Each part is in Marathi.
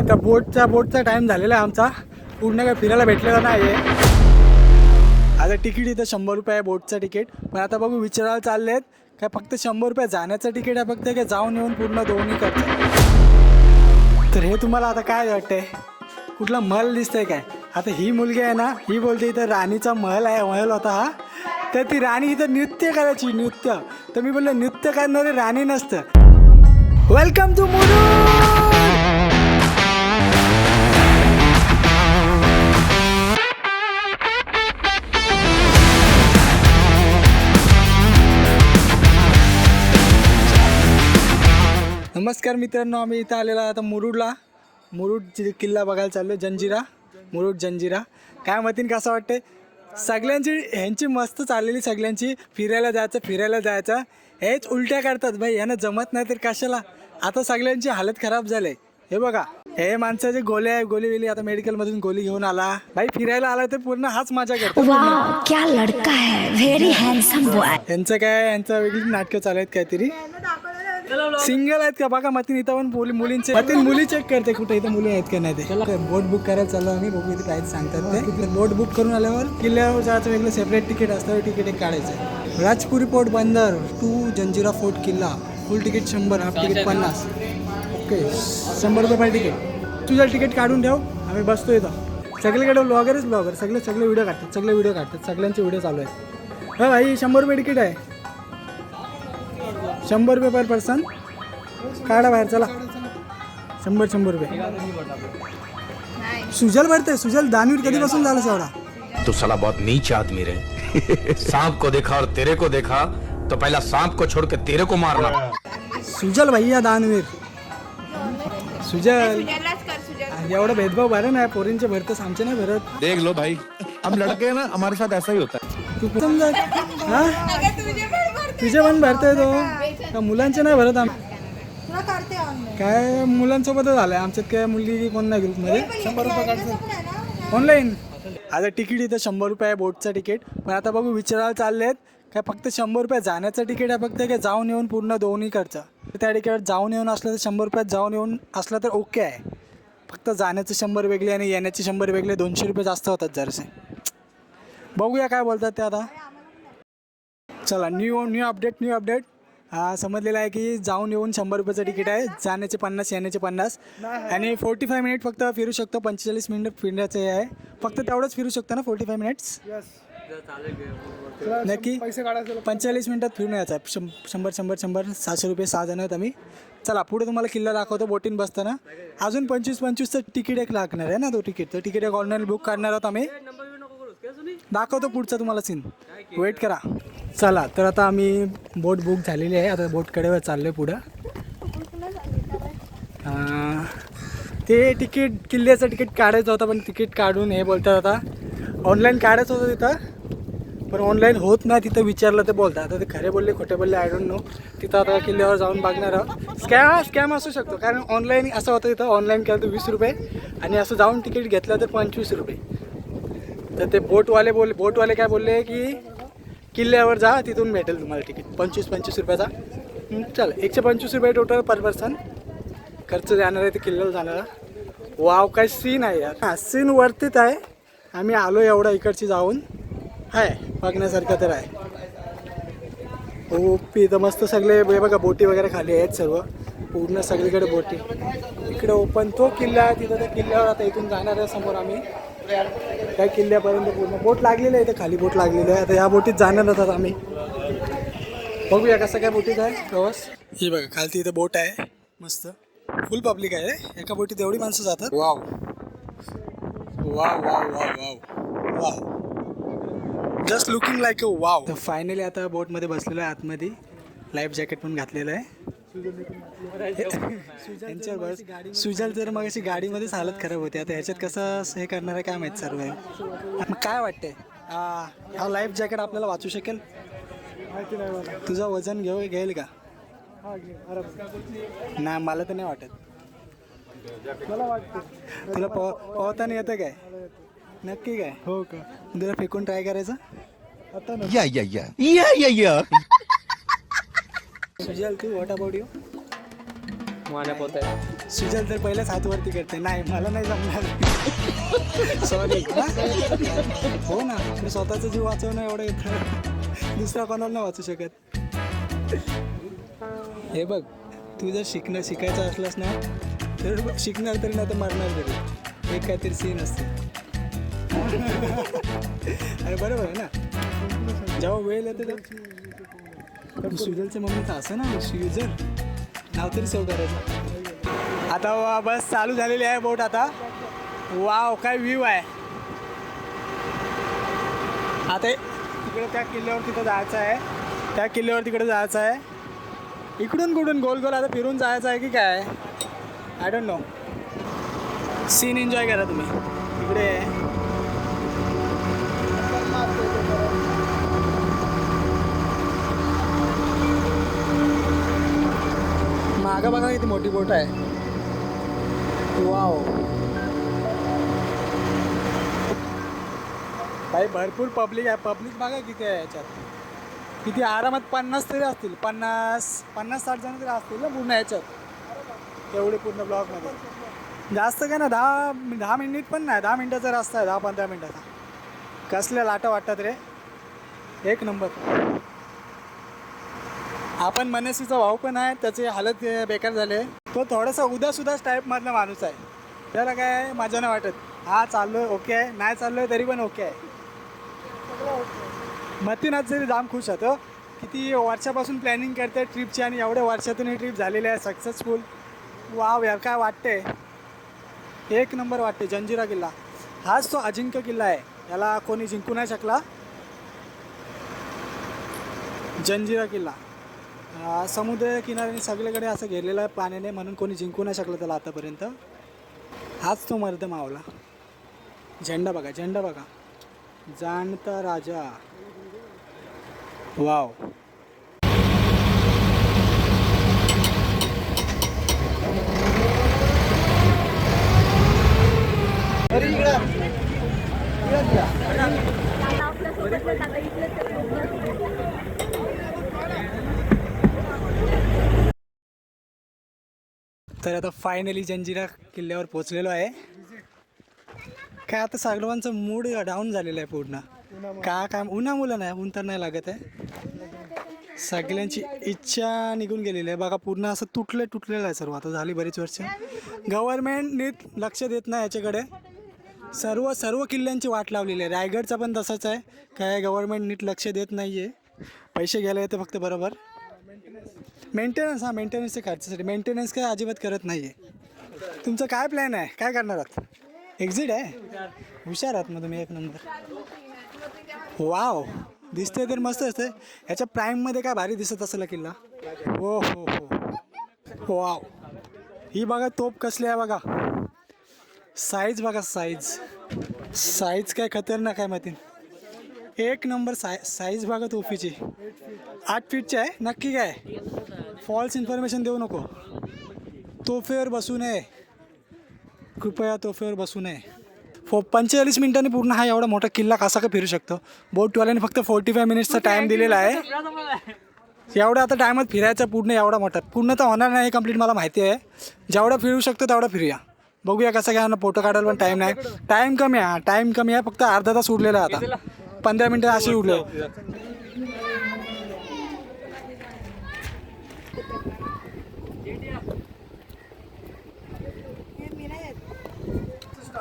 आता बोटचा टाइम झालेला आहे आमचा. पूर्ण काय फिरायला भेटलेलं नाही आहे. आता तिकीट इथं 100 रुपये आहे बोटचं तिकीट. पण आता बघू विचारायला चालले आहेत काय फक्त 100 रुपये जाण्याचं तिकीट आहे फक्त काय जाऊन येऊन पूर्ण दोन्ही करतं. तर हे तुम्हाला आता काय वाटतंय कुठला महल दिसतंय काय? आता ही मुलगी आहे ना ही बोलते इथं राणीचा महल होता हा. तर ती राणी इथं नृत्य करायची नृत्य. तर मी बोललो नृत्य करणारी राणी नसतं. Welcome to Murud. नमस्कार मित्रांनो, आम्ही इथं आलेला आता मुरुडला. मुरुड किल्ला बघायला चाललो. मुरुड जंजिरा. काय मतीन कसं वाटते? सगळ्यांची ह्यांची मस्त चाललेली सगळ्यांची फिरायला जायचं. हेच उलट्या काढतात भाई, यांना जमत नाही तर कशाला. आता सगळ्यांची हालत खराब झाले. हे बघा हे माणसाचे गोली आता मेडिकलमधून गोली घेऊन आला भाई. फिरायला आला तर पूर्ण हाच मजा करतो. क्या लड़का है, व्हेरी हँडसम बॉय. यांचं वेगळी नाटकं चालू आहेत काहीतरी. सिंगल आहेत का बघा मतीन. इथं पण मुलींचे मतीन मुली चेक करते कुठे इथं मुली आहेत का नाही ते. बोट बुक करायला चाललो आम्ही. बघू इथे काहीच सांगतात ते. बोट बुक करून आल्यावर किल्ल्यावर जायचं वेगळं सेपरेट तिकीट असतं. तिकीट एक काढायचं. राजपुरी पोर्ट बंदर टू जंजिरा फोर्ट किल्ला. फुल तिकीट 100, हाफ तिकीट 50. ओके 100 रुपये पर तिकीट. तुझं तिकीट काढून ठेव, आम्ही बसतो इथं. सगळीकडे ब्लॉगर सगळे व्हिडिओ काढतात. सगळ्यांचे व्हिडिओ चालू आहेत. हा भाई 100 रुपये तिकीट आहे. 100 रुपये पर पर्सन. काढा बाहेर चला. 100 रुपये. सुजल भरते. सुजल दानवीर कधीपासून झालं एवढा? तो साला बहुत नीच आदमी रे. सांप को देखा और तेरे को देखा तो पहला सांप को छोड़ के तेरे को मारना. सुजल भैया दानवीर. सुजल एवढा भेदभाव भरे ना पोरींचे भरतस, आमचे नाही भरत. देख लो भाई, हम लड़के हैं ना, हमारे साथ ऐसा ही होता है. तू समजा हा तुझे पण भरतोय तो, मुलांचे नाही भरत. काय मुलांसोबतच झालंय आमच्यात. काय मुलगी कोण नाही ग्रुपमध्ये. 100 रुपये काढतो ऑनलाईन. आता तिकीट इथं 100 रुपये आहे बोटचं तिकीट. पण आता बघू विचारायला चालले आहेत काय फक्त 100 रुपये जाण्याचं तिकीट आहे फक्त काय जाऊन येऊन पूर्ण दोन्ही खर्च. त्या तिकीट जाऊन येऊन असलं तर 100 रुपयात जाऊन येऊन असलं तर ओके आहे. फक्त जाण्याचं 100 वेगळे आणि येण्याचे 100 वेगळे. 200 रुपये जास्त होतात जरासे. बघूया काय बोलतात ते आता. चला न्यू अपडेट. हा समजलेला आहे की जाऊन येऊन 100 रुपयाचं तिकीट आहे. जाण्याचे 50, येण्याचे 50 आणि 45 मिनिट फक्त फिरू शकतो. 45 मिनिट फिरण्याचं हे आहे फक्त. तेवढंच फिरू शकतो ना 45 मिनिट्स. नक्की 45 मिनिटात फिरून यायचं. 100 700 रुपये 6 जण आहेत आम्ही. चला पुढे तुम्हाला किल्ला दाखवतो. बोटीन बसताना अजून 25चं तिकीट एक लागणार आहे ना. तो तिकीट एक ऑनलाईन बुक करणार आहोत आम्ही. दाखवतो पुढचा तुम्हाला सीन. वेट करा. चला तर आता आम्ही बोट बुक झालेली आहे. आता बोटकडे चाललो आहे पुढं. ते तिकीट किल्ल्याचं तिकीट काढायचं होतं पण तिकीट काढून हे बोलतात आता ऑनलाईन काढायचं होतं तिथं. पण ऑनलाईन होत नाही तिथं. विचारलं तर बोलतात. आता ते खरे बोलले खोटे बोलले आय डोंट नो. तिथं आता किल्ल्यावर जाऊन बघणार आहोत. स्कॅम असू शकतो कारण ऑनलाईन असं होतं तिथं. ऑनलाईन केलं तर 20 रुपये आणि असं जाऊन तिकीट घेतलं तर 25 रुपये. तर ते बोटवाले काय बोलले की किल्ल्यावर जा तिथून भेटेल तुम्हाला तिकीट 25 रुपयाचा. चल 125 रुपये टोटल पर पर्सन खर्च जाणार आहे ते किल्ल्यावर जाणारा. वाव काय सीन आहे यार. हां सीन वरतीच आहे. आम्ही आलो एवढा इकडची जाऊन आहे बघण्यासारखं तर आहे. ओपी तर मस्त सगळे बघा बोटी वगैरे खाली आहेत सर्व. पूर्ण सगळीकडे बोटी. इकडे ओपन तो किल्ला आहे तिथं. त्या किल्ल्यावर आता इथून जाणार आहे समोर आम्ही. त्या किल्ल्यापर्यंत पूर्ण बोट लागलेली आहे. इथं खाली बोट लागलेली आहे. आता या बोटीत जाणार होतात आम्ही. बघूया कसं काय बोटीत आहे प्रवास. ही बघा खालती इथं बोट आहे मस्त. फुल पब्लिक आहे. एका बोटीत एवढी माणसं जातात. Wow wow wow wow wow wow. Just looking like a wow. तर फायनली आता बोटमध्ये बसलेलो आहे आतमध्ये. लाईफ जॅकेट पण घातलेलं आहे. सुजल तर मग अशी गाडीमध्येच हालत खराब होते. आता ह्याच्यात कसं हे करणार आहे काय माहीत सर्व. मग काय वाटते हा लाईफ जॅकेट आपल्याला वाचू शकेल? तुझं वजन घेईल का? नाही मला तर नाही वाटत. मला वाटतं तुला पोहताना येतं काय? नक्की काय? हो का? तुला फेकून ट्राय करायचं आता ना. या सुजल तू व्हॉट अबाउट यू? माने पोहताय सुजल तर पहिलेच हातवरती करते, नाही मला नाही जमणार सॉरी. हो ना, मी स्वतःचा जीव वाचवणं एवढं येतं, दुसरा कोणाला नाही वाचू शकत. हे बघ, तू जर शिकायचं असलास ना तर शिकणार तरी नाही तर मरणार तरी, एक काहीतरी सीन असते. अरे बरोबर आहे ना, जेव्हा वेळ येते तर सुजलच्या मम्मीचं असं ना, सुजल नाव तरी सेव करायचं. आता बस चालू झालेली आहे बोट आता. वाव, काय व्ह्यू आहे. आता तिकडे त्या किल्ल्यावर तिथं जायचं आहे, त्या किल्ल्यावर तिकडे जायचं आहे. इकडून कुठून गोल गोल आता फिरून जायचं आहे की काय, I don't know. Scene enjoy करा तुम्ही. इकडे मागं बघा किती मोठी बोट आहे. वाव भाई, भरपूर पब्लिक आहे. पब्लिक बघा किती आहे याच्यात, किती आरामात 50 तरी असतील, 50-60 जण तरी असतील ना पूर्ण याच्यात, एवढे पूर्ण ब्लॉकमध्ये. जास्त काय ना, 10 मिनिट पण नाही, 10 मिनटाचा रस्ता आहे, 10-15 मिनटाचा. कसल्या लाटा वाटतात रे, एक नंबर. आपण मनस्वीचा भाऊ पण आहे, त्याची हालत बेकार झाले. तो थोडासा उदास टाईपमधला माणूस आहे, त्याला काय मजा नाही वाटत. हा चाललो ओके आहे, नाही चाललो तरी पण ओके आहे. मतीन आज तरी जाम खुश होतो, किती वर्षापासून प्लॅनिंग करते ट्रिपची आणि एवढ्या वर्षातून ही ट्रिप झालेली आहे सक्सेसफुल. वाव यार, काय वाटते, एक नंबर वाटते. जंजिरा किल्ला हाच तो अजिंक्य किल्ला आहे, याला कोणी जिंकू नाही शकला. जंजिरा किल्ला समुद्र किनाऱ्याने सगळीकडे असं घेरलेलं आहे पाण्याने, म्हणून कोणी जिंकू नाही शकलं त्याला आतापर्यंत. हाच तो मर्द मावला. झेंडा बघा, झेंडा बघा, जाणता राजा. वाव, तर आता फायनली जंजिरा किल्ल्यावर पोचलेलो आहे. काय आता सर्वांचं मूड डाऊन झालेलं आहे पूर्ण. काय उन्हामुलं नाही, ऊन तर नाही लागत आहे. सगळ्यांची इच्छा निघून गेलेली आहे बघा, पूर्ण असं तुटलेलं आहे सर्व. आता झाली बरीच वर्ष, गव्हर्नमेंट नीट लक्ष देत नाही याच्याकडे. सर्व किल्ल्यांची वाट लावलेली आहे. रायगडचा पण तसाच आहे, काय गव्हर्नमेंट नीट लक्ष देत नाही आहे. पैसे घ्यायला येते फक्त बरोबर. मेंटेनन्सच्या खर्चासाठी मेंटेनन्स काय अजिबात करत नाही आहे. तुमचं काय प्लॅन आहे, काय करणार आहात? एक्झिट आहे, हुशार आहात मग तुम्ही, एक नंबर. वाव, दिसते तर मस्त असते. ह्याच्या प्राईममध्ये काय भारी दिसत असेल किल्ला. हो हो हो, वाव, ही बघा तोप कसली आहे बघा, साईज बघा, साईज काय खतरनाक आहे मातीन, एक नंबर. साईज बघा तोफीची, 8 फीटची आहे नक्की. काय फॉल्स इन्फॉर्मेशन देऊ नको. तोफेवर बसू नये, कृपया तोफेवर बसू नये. 45 मिनिटांनी पूर्ण हा एवढा मोठा किल्ला कसा का फिरू शकतो. बोटवाल्याने फक्त 45 मिनिट्सचा टाईम दिलेला आहे. एवढा आता टायमात फिरायचा पूर्ण एवढा मोठा, पूर्ण तर होणार नाही कंप्लीट मला माहिती आहे. जेवढा फिरू शकतो तेवढा फिरूया, बघूया कसं काय ना. फोटो काढायला पण टाईम नाही, टाईम कमी आहे. फक्त अर्धा तास उरलेला आहे, आता 15 मिनटं असे उरले.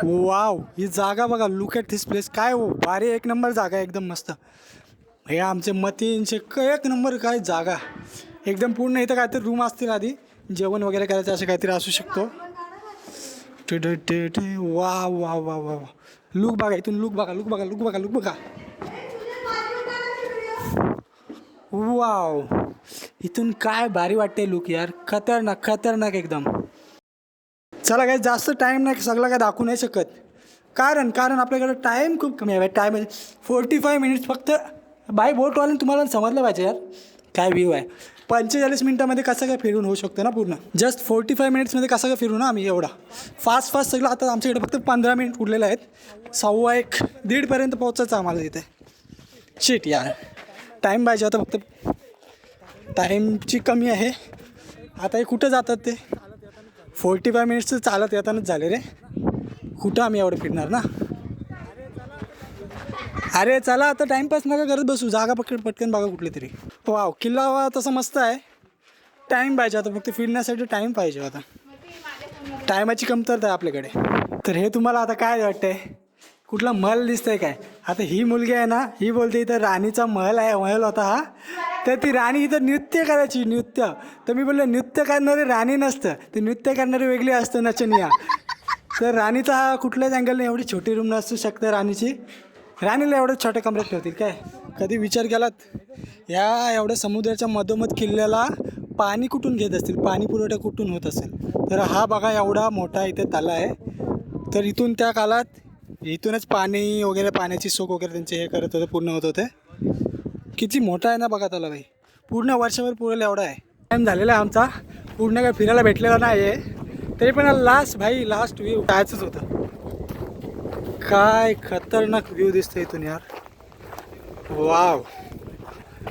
वाव, ही जागा बघा, लुक ॲट धिस प्लेस. काय हो भारी, एक नंबर जागा, एकदम मस्त. हे आमचे मतींचे एक नंबर काय जागा, एकदम पूर्ण. इथं काहीतरी रूम असतील, आधी जेवण वगैरे करायचं असं काहीतरी असू शकतो. वा वा वा वा, लुक बघा इथून, लुक बघा. वाव, इथून काय भारी वाटते लुक यार, खतरनाक एकदम. चला काय, जास्त टाईम नाही, सगळं काय दाखवू नाही शकत. कारण आपल्याकडे टाईम खूप कमी आहे. टाईम 45 मिनिट्स फक्त. बाय बोटवाल्याने तुम्हाला समजलं पाहिजे यार काय व्ह्यू आहे. 45 मिनटामध्ये कसं काय फिरून होऊ शकतं ना पूर्ण. जस्ट 45 मिनिट्समध्ये कसं काय फिरू ना आम्ही एवढा फास्ट सगळं. आता आमच्याकडे फक्त 15 मिनिट उरलेले आहेत, 1:15 1:30 पोहोचायचं आम्हाला तिथे. शिट यार, टाईम पाहिजे आता, फक्त टाईमची कमी आहे. आता हे कुठं जातात ते 45 मिनिट्स चालत येतानाच झाले रे. कुठं आम्ही एवढं फिरणार ना. अरे चला आता टाईमपास नका करत बसू, जागा पटकन बघा कुठली तरी. वाव, किल्ला तसा मस्त आहे. टाईम पाहिजे आता, फक्त फिरण्यासाठी टाईम पाहिजे. आता टायमाची कमतरता आहे आपल्याकडे. तर हे तुम्हाला आता काय वाटतंय, कुठला महल दिसतंय काय? आता ही मुलगी आहे ना, ही बोलते इथं राणीचा महल होता हा. तर ती राणी इथं नृत्य करायची, नृत्य. तर मी बोललो नृत्य करणारी राणी नसतं, ते नृत्य करणारी वेगळी असतं, नचनिया. तर राणीचा हा कुठल्याच अँगलने एवढी छोटी रूम नसू शकते राणीची. राणीला एवढं छोट्या कमऱ्यात ठेवतील काय? कधी विचार केलात या एवढ्या समुद्राच्या मधोमध किल्ल्याला पाणी कुठून घेत असतील, पाणी पुरवठा कुठून होत असेल? तर हा बघा एवढा मोठा इथे तला आहे. तर इथून त्या काळात इथूनच पाणी वगैरे, पाण्याची सोक वगैरे त्यांचे हे करत होते, पूर्ण होत होते. किती मोठा आहे ना बघा तला भाई, पूर्ण वर्षभर पुरेल एवढा आहे. टाईम झालेला आहे आमचा, पूर्ण काय फिरायला भेटलेला नाही आहे. तरी पण लास्ट व्ह्यू जायचंच होतं. काय खतरनाक व्ह्यू दिसतं इथून यार. वाव,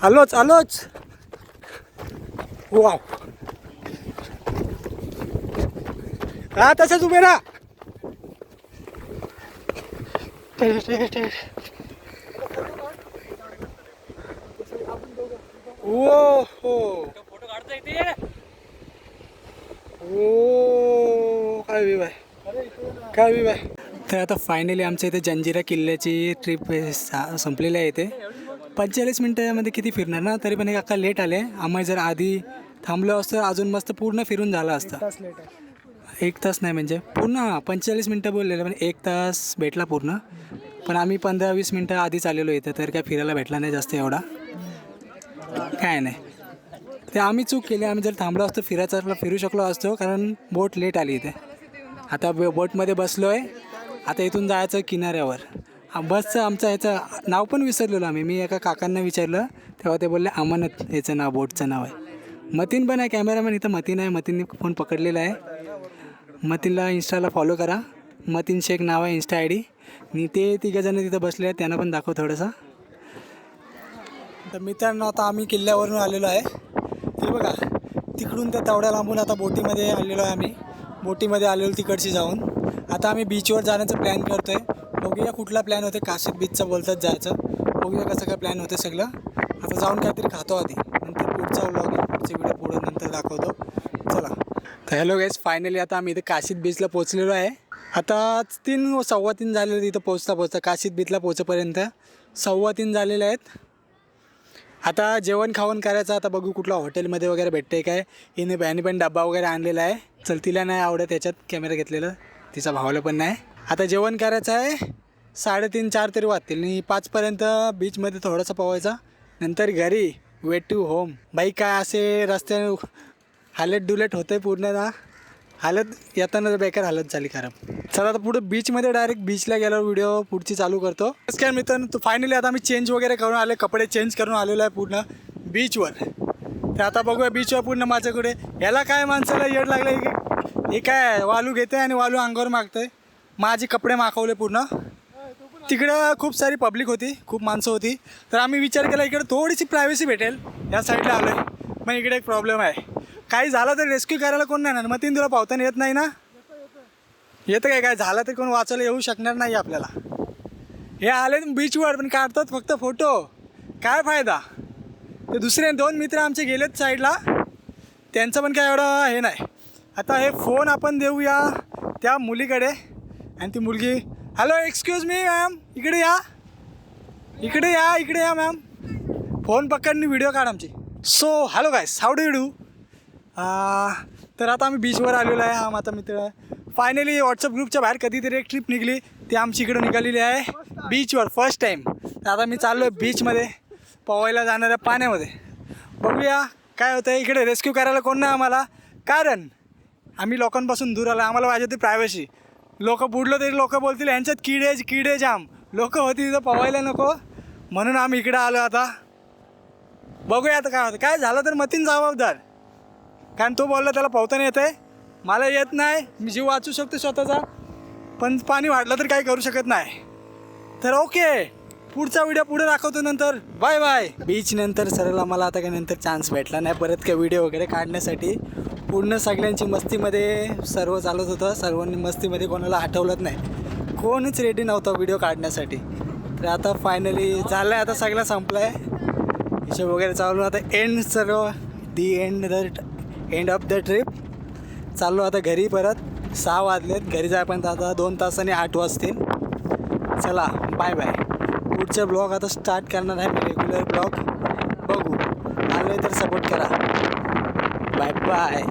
आलोच वाव. हा तसंच उभे राहा. ओ हो, काय व्ह्यू आहे. तर आता फायनली आमच्या इथे जंजिरा किल्ल्याची ट्रिप संपलेली आहे. इथे 45 मिनटामध्ये किती फिरणार ना. तरी पण एक अख्खा लेट आले. आम्ही जर आधी थांबलो असतं अजून मस्त पूर्ण फिरून झालं असतं. 1 तास नाही म्हणजे पूर्ण 45 मिनटं बोललेलं, पण 1 तास भेटला पूर्ण. पण आम्ही 15-20 मिनटं आधीच आलेलो इथं, तर काय फिरायला भेटला नाही जास्त एवढा. काय नाही, ते आम्ही चूक केली. आम्ही जर थांबलो असतो फिरू शकलो असतो, कारण बोट लेट आली इथे. आता बोटमध्ये बसलो आहे. आता इथून जायचं किनाऱ्यावर. बसचं आमचं ह्याचं नाव पण विसरलेलो आम्ही. मी एका काकांना विचारलं तेव्हा ते बोलले अमानत ह्याचं नाव, बोटचं नाव आहे. मतीन पण आहे कॅमेरामॅन इथं. मतीन आहे, मतीनने फोन पकडलेला आहे. मतीनला इंस्टाला फॉलो करा, मतीन शेख नाव आहे इंस्टा ID. आणि ते तिघंजणं तिथं बसले आहेत, त्यांना पण दाखव थोडंसं. तर मित्रांनो आता आम्ही किल्ल्यावरून आलेलो आहे. ते बघा तिकडून त्या तेवढ्या लांबून आता बोटीमध्ये आलेलो आहे. आम्ही बोटीमध्ये आलेलो तिकडची जाऊन. आता आम्ही बीचवर जाण्याचा प्लॅन करतो आहे. बघूया कुठला प्लॅन होते. काशीद बीचचा बोलतात जायचं. बघूया कसं काय प्लॅन होतं सगळं. आता जाऊन काहीतरी खातो आधी, नंतर पुढचा व्लॉग पुढचे व्हिडिओ पुढं नंतर दाखवतो. चला. तर हॅलो गाईज, फायनली आता आम्ही इथे काशीद बीचला पोचलेलो आहे. आता 3-3:15 झालेले इथं पोचता काशीद बीचला पोचेपर्यंत 3:15 झालेले आहेत. आता जेवण खावण करायचं. आता बघू कुठला हॉटेलमध्ये वगैरे भेटते काय. हिने पण डब्बा वगैरे आणलेला आहे. चल, तिला नाही आवडत याच्यात कॅमेरा घेतलेलं, तिचा भावाला पण नाही. आता जेवण करायचं आहे. 3:30-4 तरी वाजतील. आणि 5पर्यंत बीचमध्ये थोडंसं पोहायचा, नंतर घरी वे टू होम. बाई काय असे रस्ते हालत डुलट होते पूर्ण ना. हालत येताना बेकार हालत झाली खराब. चला आता पुढे बीचमध्ये डायरेक्ट बीचला गेल्यावर व्हिडिओ पुढची चालू करतो. काय मित्रांनो, तो फायनली आता आम्ही चेंज वगैरे करून आले, कपडे चेंज करून आलेलो आहे पूर्ण बीचवर. तर आता बघूया बीचवर पूर्ण माझ्याकडे. याला काय माणसाला येड लागलं की हे काय वालू घेते आणि वालू अंगावर मागते. माझे कपडे माखवले पूर्ण. तिकडं खूप सारी पब्लिक होती, खूप माणसं होती. तर आम्ही विचार केला इकडे थोडीशी प्रायव्हसी भेटेल, या साईडला आलो आहे. पण इकडे एक प्रॉब्लेम आहे, काही झालं तर रेस्क्यू करायला कोण नाही ना. मग तुला पावताना येत नाही ना. येतं काय झालं तर कोण वाचायला येऊ शकणार नाही आपल्याला. हे आले बीचवर पण काढतात फक्त फोटो, काय फायदा. ते दुसरे 2 मित्र आमचे गेलेत साईडला, त्यांचं पण काय एवढं हे नाही. आता हे फोन आपण देऊया त्या मुलीकडे. आणि ती मुलगी, हॅलो एक्सक्यूज मी मॅम, इकडे या मॅम. फोन पकडनी व्हिडिओ काढ आमची. So hello guys, how do you do. तर आता आम्ही बीचवर आलेलो आहे. हा माझा मित्र. फायनली व्हॉट्सअप ग्रुपच्या बाहेर कधीतरी एक ट्रिप निघली, ती आमची इकडं निघालेली आहे बीचवर फर्स्ट टाईम. तर आता मी चाललो आहे बीचमध्ये पोहायला जाणाऱ्या पाण्यामध्ये. बघूया काय होतं. इकडे रेस्क्यू करायला कोण नाही आम्हाला, कारण आम्ही लोकांपासून दूर आलो. आम्हाला पाहिजे होती प्रायव्हसी. लोक बुडलो तरी लोक बोलतील यांच्यात किडे जाम. लोक होती तिथं पोहायला नको, म्हणून आम्ही इकडं आलो. आता बघूया आता काय होतं. काय झालं तर मतीन जबाबदार, कारण तो बोलला त्याला पोहताना येतं आहे, मला येत नाही. मी जीव वाचू शकतो स्वतःचा, पण पाणी वाढलं तर काही करू शकत नाही. तर ओके, पुढचा व्हिडिओ पुढे दाखवतो नंतर. Bye bye. बीच नंतर सरळ आम्हाला आता काय नंतर चान्स भेटला नाही परत काय व्हिडिओ वगैरे काढण्यासाठी. पूर्ण सगळ्यांची मस्तीमध्ये सर्व चालत होतं. सर्वांनी मस्तीमध्ये कोणाला आठवलंच नाही, कोणीच रेडी नव्हतं व्हिडिओ काढण्यासाठी. तर आता फायनली झालं आहे, आता सगळं संपलं आहे, हिशोब वगैरे चालू. आता and serve end of the trip. चाललो आता घरी परत. 6 वाजलेत, घरी जायपर्यंत आता 2 तासांनी 8 वाजतील. चला बाय बाय. पुढचा ब्लॉग आता स्टार्ट करणार आहे मी, रेग्युलर ब्लॉग. बघू, आलं तर सपोर्ट करा. Bye bye.